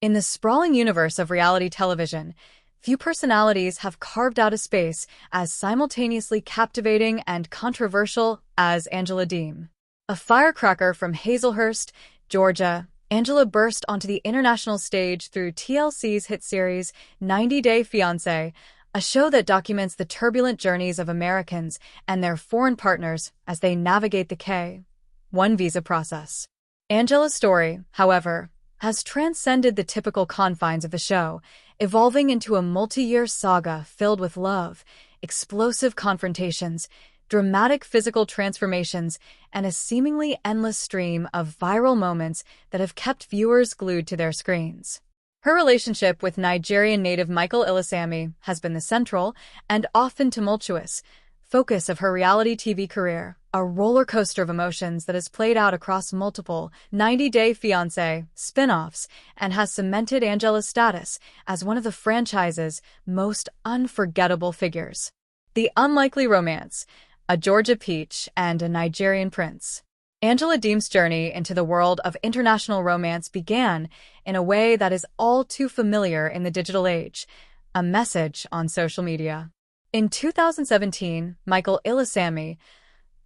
In the sprawling universe of reality television, few personalities have carved out a space as simultaneously captivating and controversial as Angela Deem. A firecracker from Hazelhurst, Georgia, Angela burst onto the international stage through TLC's hit series 90 Day Fiancé, a show that documents the turbulent journeys of Americans and their foreign partners as they navigate the K-1 visa process. Angela's story, however, has transcended the typical confines of the show, evolving into a multi-year saga filled with love, explosive confrontations, dramatic physical transformations, and a seemingly endless stream of viral moments that have kept viewers glued to their screens. Her relationship with Nigerian native Michael Ilesanmi has been the central, and often tumultuous, focus of her reality TV career, a roller coaster of emotions that has played out across multiple 90 Day Fiancé spin-offs and has cemented Angela's status as one of the franchise's most unforgettable figures. The Unlikely Romance, a Georgia peach and a Nigerian prince. Angela Deem's journey into the world of international romance began in a way that is all too familiar in the digital age, a message on social media. In 2017, Michael Ilesanmi,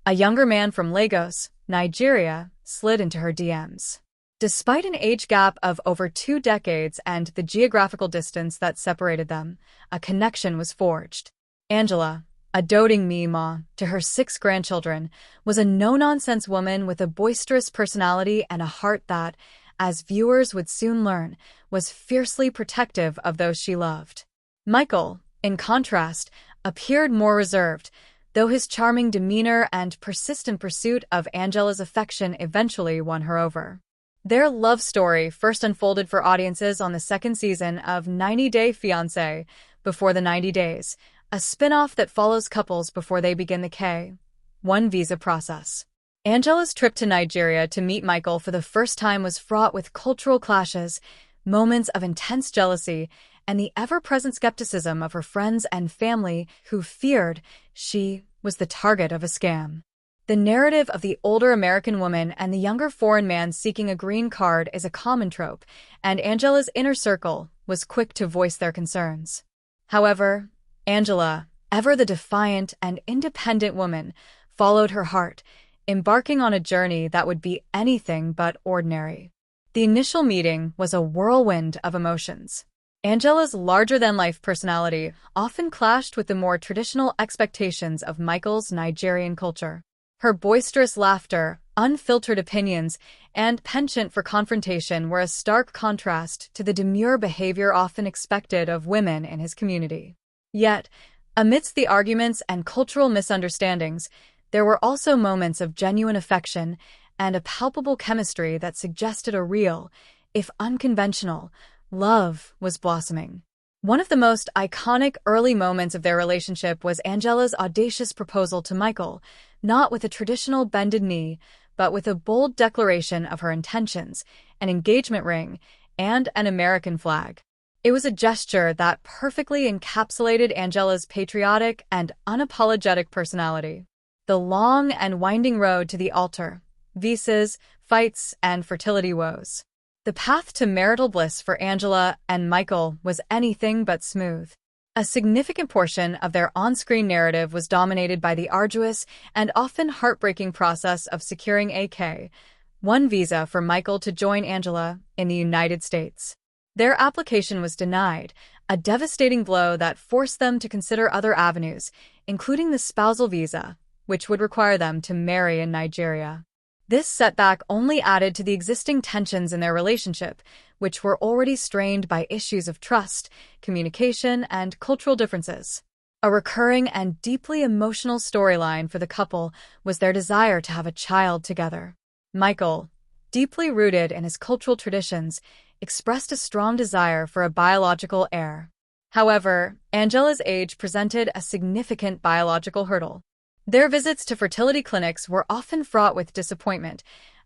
a younger man from Lagos, Nigeria, slid into her DMs. Despite an age gap of over 2 decades and the geographical distance that separated them, a connection was forged. Angela, a doting Mima to her 6 grandchildren, was a no-nonsense woman with a boisterous personality and a heart that, as viewers would soon learn, was fiercely protective of those she loved. Michael, in contrast, appeared more reserved, though his charming demeanor and persistent pursuit of Angela's affection eventually won her over. Their love story first unfolded for audiences on the 2nd season of 90 Day Fiancé, Before the 90 Days, a spin-off that follows couples before they begin the K-1 visa process. Angela's trip to Nigeria to meet Michael for the first time was fraught with cultural clashes, moments of intense jealousy, and the ever-present skepticism of her friends and family who feared she was the target of a scam. The narrative of the older American woman and the younger foreign man seeking a green card is a common trope, and Angela's inner circle was quick to voice their concerns. However, Angela, ever the defiant and independent woman, followed her heart, embarking on a journey that would be anything but ordinary. The initial meeting was a whirlwind of emotions. Angela's larger-than-life personality often clashed with the more traditional expectations of Michael's Nigerian culture. Her boisterous laughter, unfiltered opinions, and penchant for confrontation were a stark contrast to the demure behavior often expected of women in his community. Yet, amidst the arguments and cultural misunderstandings, there were also moments of genuine affection and a palpable chemistry that suggested a real, if unconventional, love was blossoming. One of the most iconic early moments of their relationship was Angela's audacious proposal to Michael, not with a traditional bended knee, but with a bold declaration of her intentions, an engagement ring, and an American flag. It was a gesture that perfectly encapsulated Angela's patriotic and unapologetic personality. The long and winding road to the altar, visas, fights, and fertility woes. The path to marital bliss for Angela and Michael was anything but smooth. A significant portion of their on-screen narrative was dominated by the arduous and often heartbreaking process of securing a K-1 visa for Michael to join Angela in the United States. Their application was denied, a devastating blow that forced them to consider other avenues, including the spousal visa, which would require them to marry in Nigeria. This setback only added to the existing tensions in their relationship, which were already strained by issues of trust, communication, and cultural differences. A recurring and deeply emotional storyline for the couple was their desire to have a child together. Michael, deeply rooted in his cultural traditions, expressed a strong desire for a biological heir. However, Angela's age presented a significant biological hurdle. Their visits to fertility clinics were often fraught with disappointment,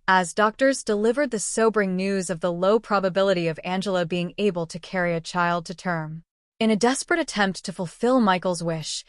as doctors delivered the sobering news of the low probability of Angela being able to carry a child to term. In a desperate attempt to fulfill Michael's wish,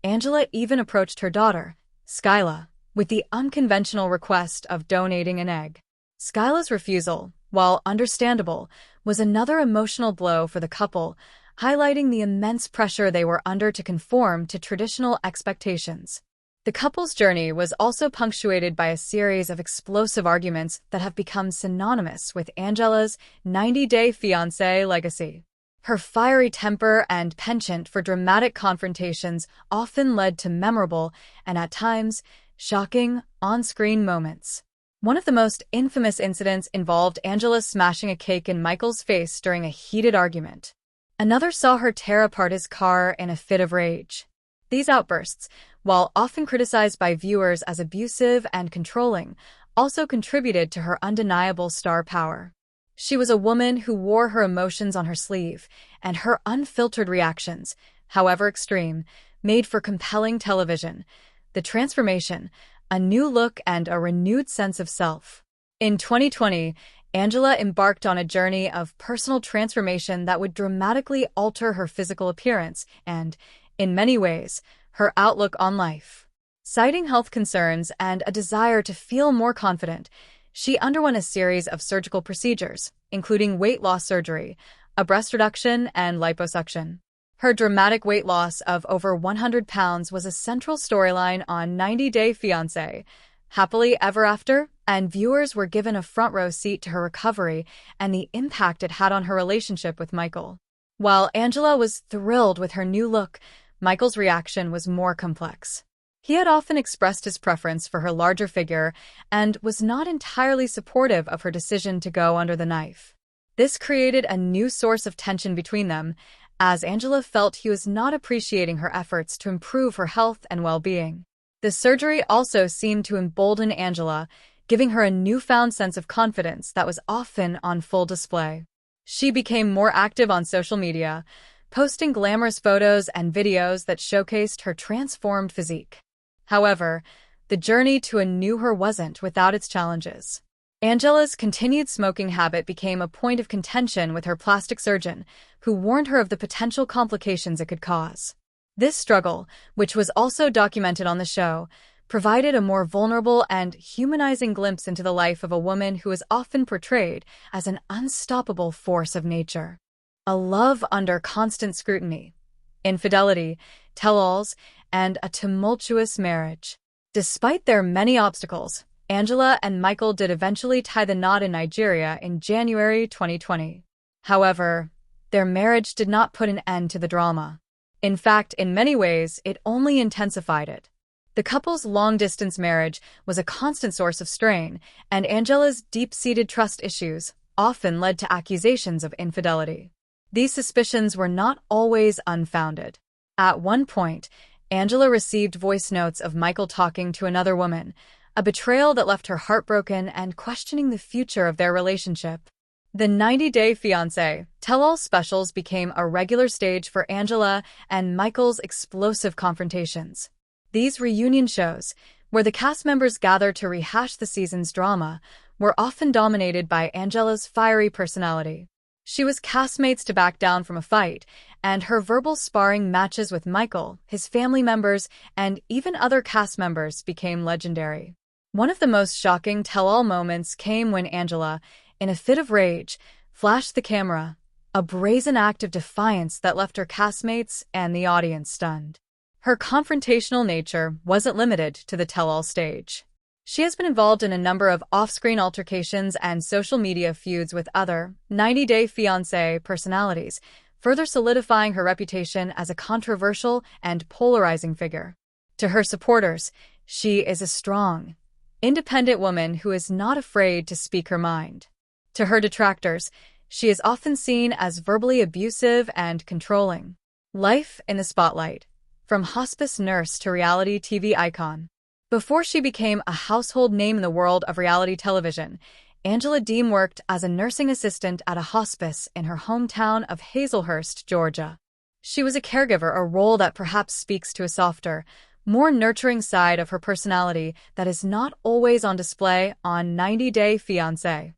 Angela even approached her daughter, Skyla, with the unconventional request of donating an egg. Skyla's refusal, while understandable, was another emotional blow for the couple, highlighting the immense pressure they were under to conform to traditional expectations. The couple's journey was also punctuated by a series of explosive arguments that have become synonymous with Angela's 90-day fiancé legacy. Her fiery temper and penchant for dramatic confrontations often led to memorable and, at times, shocking on-screen moments. One of the most infamous incidents involved Angela smashing a cake in Michael's face during a heated argument. Another saw her tear apart his car in a fit of rage. These outbursts, while often criticized by viewers as abusive and controlling, also contributed to her undeniable star power. She was a woman who wore her emotions on her sleeve, and her unfiltered reactions, however extreme, made for compelling television. The transformation, a new look and a renewed sense of self. In 2020, Angela embarked on a journey of personal transformation that would dramatically alter her physical appearance and, in many ways, her outlook on life. Citing health concerns and a desire to feel more confident, she underwent a series of surgical procedures, including weight loss surgery, a breast reduction, and liposuction. Her dramatic weight loss of over 100 pounds was a central storyline on 90-Day Fiancé, Happily Ever After, and viewers were given a front-row seat to her recovery and the impact it had on her relationship with Michael. While Angela was thrilled with her new look, Michael's reaction was more complex. He had often expressed his preference for her larger figure and was not entirely supportive of her decision to go under the knife. This created a new source of tension between them, as Angela felt he was not appreciating her efforts to improve her health and well-being. The surgery also seemed to embolden Angela, giving her a newfound sense of confidence that was often on full display. She became more active on social media, posting glamorous photos and videos that showcased her transformed physique. However, the journey to a new her wasn't without its challenges. Angela's continued smoking habit became a point of contention with her plastic surgeon, who warned her of the potential complications it could cause. This struggle, which was also documented on the show, provided a more vulnerable and humanizing glimpse into the life of a woman who is often portrayed as an unstoppable force of nature. A love under constant scrutiny, infidelity, tell-alls, and a tumultuous marriage. Despite their many obstacles, Angela and Michael did eventually tie the knot in Nigeria in January 2020. However, their marriage did not put an end to the drama. In fact, in many ways, it only intensified it. The couple's long-distance marriage was a constant source of strain, and Angela's deep-seated trust issues often led to accusations of infidelity. These suspicions were not always unfounded. At one point, Angela received voice notes of Michael talking to another woman, a betrayal that left her heartbroken and questioning the future of their relationship. The 90-Day Fiancé tell-all specials became a regular stage for Angela and Michael's explosive confrontations. These reunion shows, where the cast members gather to rehash the season's drama, were often dominated by Angela's fiery personality. She was castmates to back down from a fight, and her verbal sparring matches with Michael, his family members, and even other cast members became legendary. One of the most shocking tell-all moments came when Angela, in a fit of rage, flashed the camera, a brazen act of defiance that left her castmates and the audience stunned. Her confrontational nature wasn't limited to the tell-all stage. She has been involved in a number of off-screen altercations and social media feuds with other 90-Day Fiancé personalities, further solidifying her reputation as a controversial and polarizing figure. To her supporters, she is a strong, independent woman who is not afraid to speak her mind. To her detractors, she is often seen as verbally abusive and controlling. Life in the spotlight, from hospice nurse to reality TV icon. Before she became a household name in the world of reality television, Angela Deem worked as a nursing assistant at a hospice in her hometown of Hazelhurst, Georgia. She was a caregiver, a role that perhaps speaks to a softer, more nurturing side of her personality that is not always on display on 90-Day Fiancé.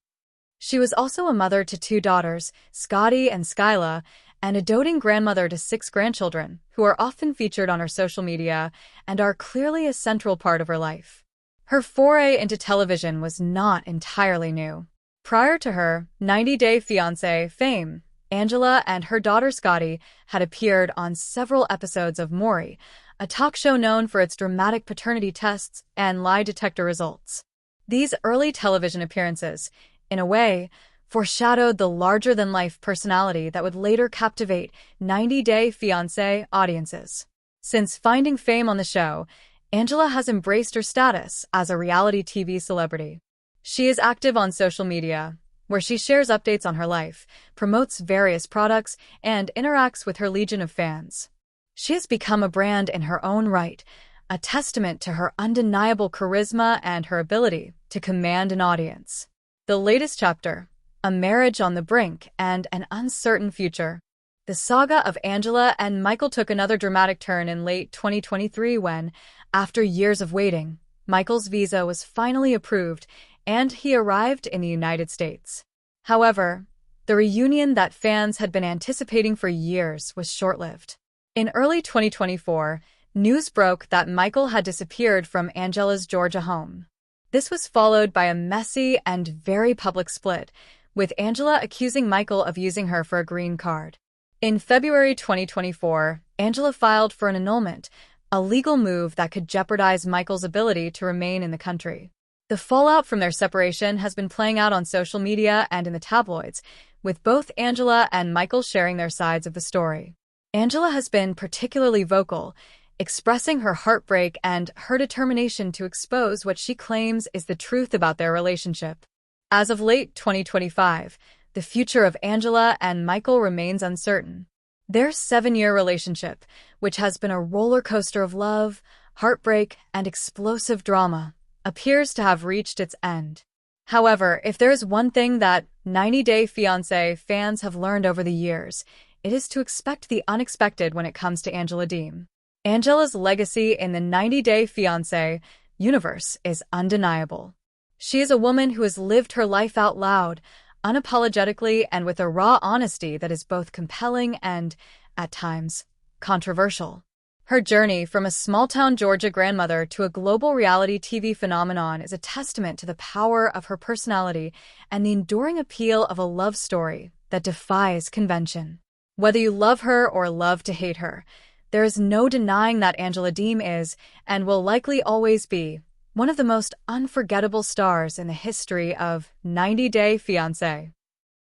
She was also a mother to 2 daughters, Scotty and Skyla, and a doting grandmother to 6 grandchildren, who are often featured on her social media and are clearly a central part of her life. Her foray into television was not entirely new. Prior to her 90-Day Fiancé fame, Angela and her daughter Scotty had appeared on several episodes of Morphy, a talk show known for its dramatic paternity tests and lie detector results. These early television appearances, in a way, foreshadowed the larger-than-life personality that would later captivate 90-Day Fiancé audiences. Since finding fame on the show, Angela has embraced her status as a reality TV celebrity. She is active on social media, where she shares updates on her life, promotes various products, and interacts with her legion of fans. She has become a brand in her own right, a testament to her undeniable charisma and her ability to command an audience. The latest chapter, a marriage on the brink and an uncertain future. The saga of Angela and Michael took another dramatic turn in late 2023 when, after years of waiting, Michael's visa was finally approved and he arrived in the United States. However, the reunion that fans had been anticipating for years was short-lived. In early 2024, news broke that Michael had disappeared from Angela's Georgia home. This was followed by a messy and very public split, with Angela accusing Michael of using her for a green card. In February 2024, Angela filed for an annulment, a legal move that could jeopardize Michael's ability to remain in the country. The fallout from their separation has been playing out on social media and in the tabloids, with both Angela and Michael sharing their sides of the story. Angela has been particularly vocal, expressing her heartbreak and her determination to expose what she claims is the truth about their relationship. As of late 2025, the future of Angela and Michael remains uncertain. Their 7-year relationship, which has been a roller coaster of love, heartbreak, and explosive drama, appears to have reached its end. However, if there is one thing that 90-Day Fiancé fans have learned over the years, it is to expect the unexpected when it comes to Angela Deem. Angela's legacy in the 90-Day Fiancé universe is undeniable. She is a woman who has lived her life out loud, unapologetically, and with a raw honesty that is both compelling and, at times, controversial. Her journey from a small-town Georgia grandmother to a global reality TV phenomenon is a testament to the power of her personality and the enduring appeal of a love story that defies convention. Whether you love her or love to hate her, there is no denying that Angela Deem is, and will likely always be, one of the most unforgettable stars in the history of 90-Day Fiancé.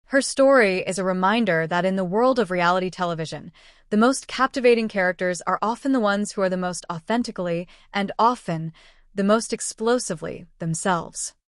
Her story is a reminder that in the world of reality television, the most captivating characters are often the ones who are the most authentically and often the most explosively themselves.